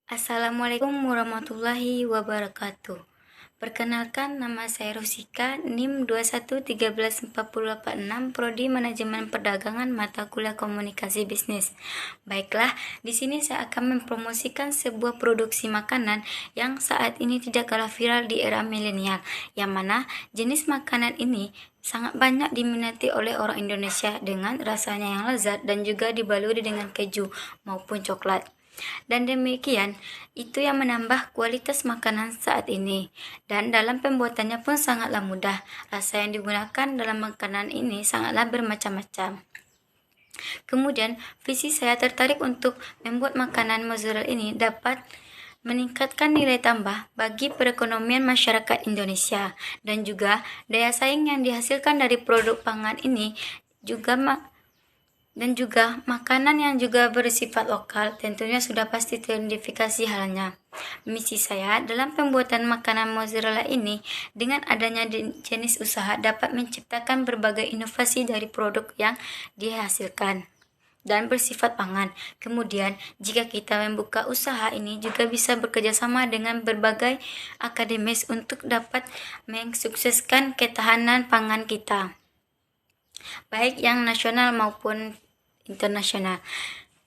Assalamualaikum warahmatullahi wabarakatuh. Perkenalkan, nama saya Rusika, NIM 2131486, Prodi Manajemen Perdagangan, mata kuliah Komunikasi Bisnis. Baiklah, di sini saya akan mempromosikan sebuah produksi makanan yang saat ini tidak kalah viral di era milenial, yang mana jenis makanan ini sangat banyak diminati oleh orang Indonesia dengan rasanya yang lezat dan juga dibaluri dengan keju maupun coklat. Dan demikian, itu yang menambah kualitas makanan saat ini. Dan dalam pembuatannya pun sangatlah mudah. Rasa yang digunakan dalam makanan ini sangatlah bermacam-macam. Kemudian, visi saya tertarik untuk membuat makanan mozzarella ini dapat meningkatkan nilai tambah bagi perekonomian masyarakat Indonesia, dan juga daya saing yang dihasilkan dari produk pangan ini juga makanan yang juga bersifat lokal tentunya sudah pasti teridentifikasi halnya. Misi saya dalam pembuatan makanan mozzarella ini dengan adanya jenis usaha dapat menciptakan berbagai inovasi dari produk yang dihasilkan dan bersifat pangan. Kemudian, jika kita membuka usaha ini juga bisa bekerja sama dengan berbagai akademis untuk dapat mensukseskan ketahanan pangan kita, baik yang nasional maupun internasional.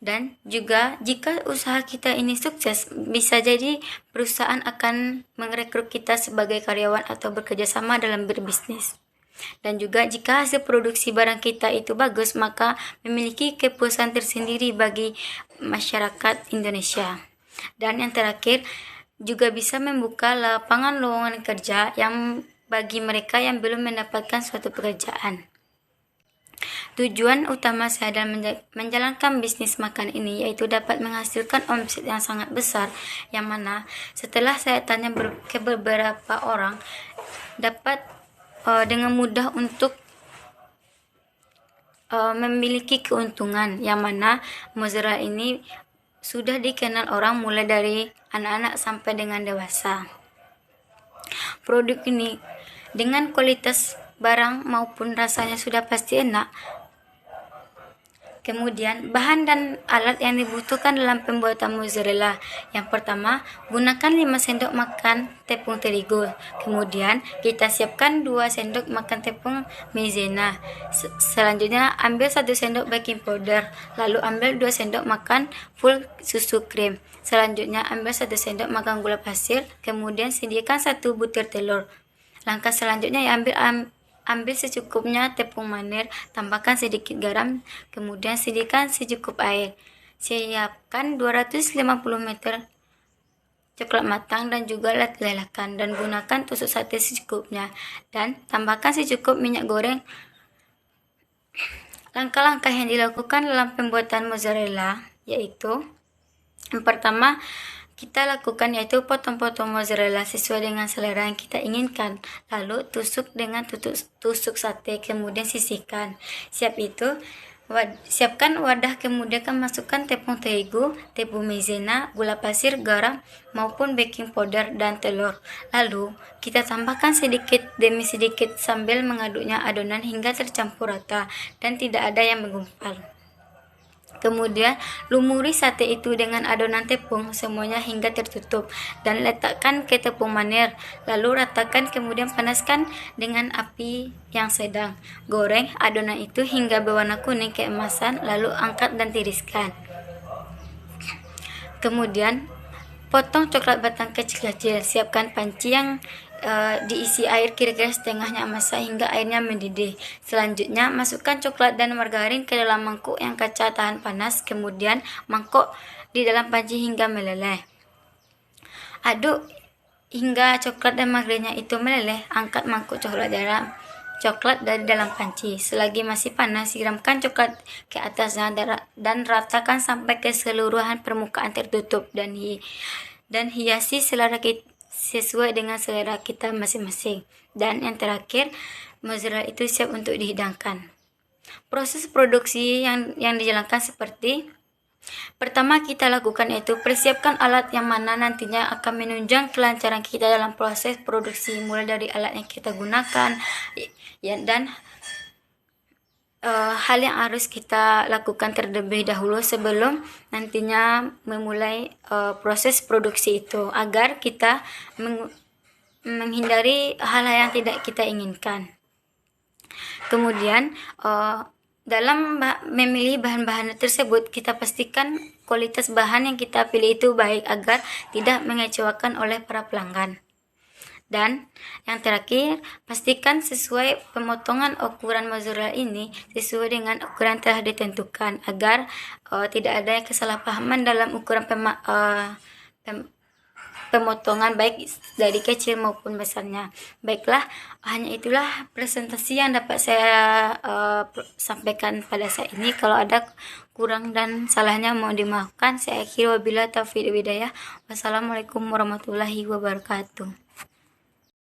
Dan juga jika usaha kita ini sukses, bisa jadi perusahaan akan merekrut kita sebagai karyawan atau bekerja sama dalam berbisnis. Dan juga jika hasil produksi barang kita itu bagus, maka memiliki kepuasan tersendiri bagi masyarakat Indonesia. Dan yang terakhir, juga bisa membuka lapangan lowongan kerja yang bagi mereka yang belum mendapatkan suatu pekerjaan. Tujuan utama saya dalam menjalankan bisnis makan ini yaitu dapat menghasilkan omset yang sangat besar, yang mana setelah saya tanya ke beberapa orang dapat dengan mudah untuk memiliki keuntungan, yang mana mozzarella ini sudah dikenal orang mulai dari anak-anak sampai dengan dewasa. Produk ini dengan kualitas barang maupun rasanya sudah pasti enak. Kemudian, bahan dan alat yang dibutuhkan dalam pembuatan mozzarella. Yang pertama, gunakan 5 sendok makan tepung terigu. Kemudian, kita siapkan 2 sendok makan tepung maizena. Selanjutnya, ambil 1 sendok baking powder. Lalu, ambil 2 sendok makan full susu krim. Selanjutnya, ambil 1 sendok makan gula pasir. Kemudian, sediakan 1 butir telur. Langkah selanjutnya, ambil secukupnya tepung manis, tambahkan sedikit garam, kemudian sediakan secukup air. Siapkan 250 ml coklat matang dan juga lelehkan, dan gunakan tusuk sate secukupnya, dan tambahkan secukup minyak goreng. Langkah-langkah yang dilakukan dalam pembuatan mozzarella yaitu yang pertama kita lakukan yaitu potong-potong mozzarella sesuai dengan selera yang kita inginkan. Lalu tusuk dengan tusuk sate, kemudian sisihkan. Siapkan wadah, kemudian masukkan tepung terigu, tepung maizena, gula pasir, garam maupun baking powder dan telur. Lalu kita tambahkan sedikit demi sedikit sambil mengaduknya adonan hingga tercampur rata dan tidak ada yang menggumpal. Kemudian lumuri sate itu dengan adonan tepung semuanya hingga tertutup dan letakkan ke tepung manis. Lalu ratakan, kemudian panaskan dengan api yang sedang. Goreng adonan itu hingga berwarna kuning keemasan, lalu angkat dan tiriskan. Kemudian potong coklat batang kecil-kecil. Siapkan panci yang diisi air kira-kira setengahnya masak hingga airnya mendidih. Selanjutnya masukkan coklat dan margarin ke dalam mangkuk yang kaca tahan panas, kemudian mangkuk di dalam panci hingga meleleh. Aduk hingga coklat dan margarinnya itu meleleh. Angkat mangkuk coklat dari dalam panci. Selagi masih panas, siramkan coklat ke atasnya dan ratakan sampai keseluruhan permukaan tertutup, dan hiasi sesuai dengan selera kita masing-masing. Dan yang terakhir, mozzarella itu siap untuk dihidangkan. Proses produksi yang dijalankan seperti pertama kita lakukan yaitu persiapkan alat yang mana nantinya akan menunjang kelancaran kita dalam proses produksi, mulai dari alat yang kita gunakan dan hal yang harus kita lakukan terlebih dahulu sebelum nantinya memulai proses produksi itu, agar kita menghindari hal-hal yang tidak kita inginkan. Kemudian dalam memilih bahan-bahan tersebut, kita pastikan kualitas bahan yang kita pilih itu baik agar tidak mengecewakan oleh para pelanggan. Dan yang terakhir, pastikan sesuai pemotongan ukuran mozzarella ini sesuai dengan ukuran telah ditentukan agar tidak ada kesalahpahaman dalam ukuran pemotongan baik dari kecil maupun besarnya. Baiklah, hanya itulah presentasi yang dapat saya sampaikan pada saat ini. Kalau ada kurang dan salahnya mohon dimaafkan. Saya akhiri wabillahi taufiq wal hidayah. Wassalamualaikum warahmatullahi wabarakatuh.